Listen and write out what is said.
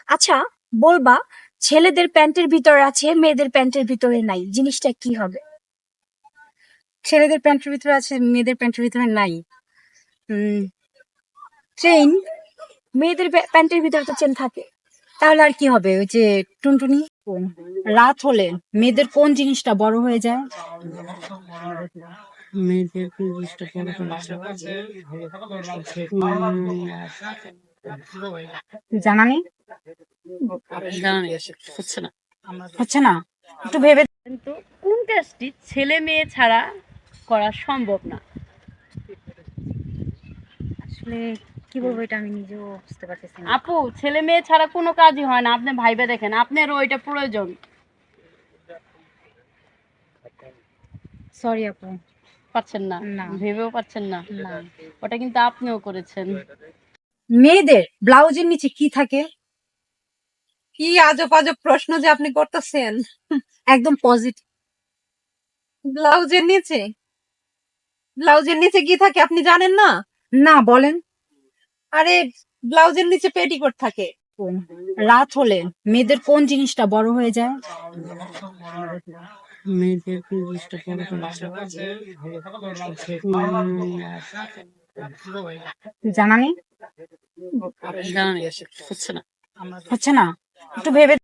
আচ্ছা, বলবা ছেলেদের প্যান্টের ভিতরে আছে, মেয়েদের প্যান্টের ভিতরে নাই, জিনিসটা কি হবে? ছেলেদের প্যান্টের ভিতরে আছে, মেয়েদের প্যান্টের ভিতরে নাই। চেইন। মেয়েদের প্যান্টের ভিতরে তো চেন থাকে। তাহলে আর কি হবে? ওই যে টুনটুনি। রাত হলে মেয়েদের কোন জিনিসটা বড় হয়ে যায়? মেয়েদের কোন জিনিসটা বড় হয়ে যায়? জানা নেই। হচ্ছে না। হচ্ছে না, একটু ভেবে। কিন্তু কোন কাজটি ছেলে মেয়ে ছাড়া করা সম্ভব না? আসলে কি বলবো, এটা আমি নিজেও বুঝতে পারতেছি না। আপু, ছেলে মেয়ে ছাড়া কোনো কাজই হয় না, আপনি ভাইবে দেখেন, আপনারও ওইটা প্রয়োজন। সরি আপু। পাচ্ছেন না? না। ভেবেও পাচ্ছেন না? না। ওটা কিন্তু আপনিও করেছেন। মেয়েদের ব্লাউজের নিচে কি থাকে? কি আজব আজব প্রশ্ন যে আপনি করতেছেন। একদম পজিটিভ। ব্লাউজের নিচে? ব্লাউজের নিচে কি থাকে আপনি জানেন না? না, বলেন। আরে, ব্লাউজের নিচে পেটিকোট থাকে। রাত হলে মেয়েদের কোন জিনিসটা বড় হয়ে যায়? মেয়েদের কোন জিনিসটা বড় হয়ে যায়? জানা নেই। হচ্ছে না, একটু ভেবে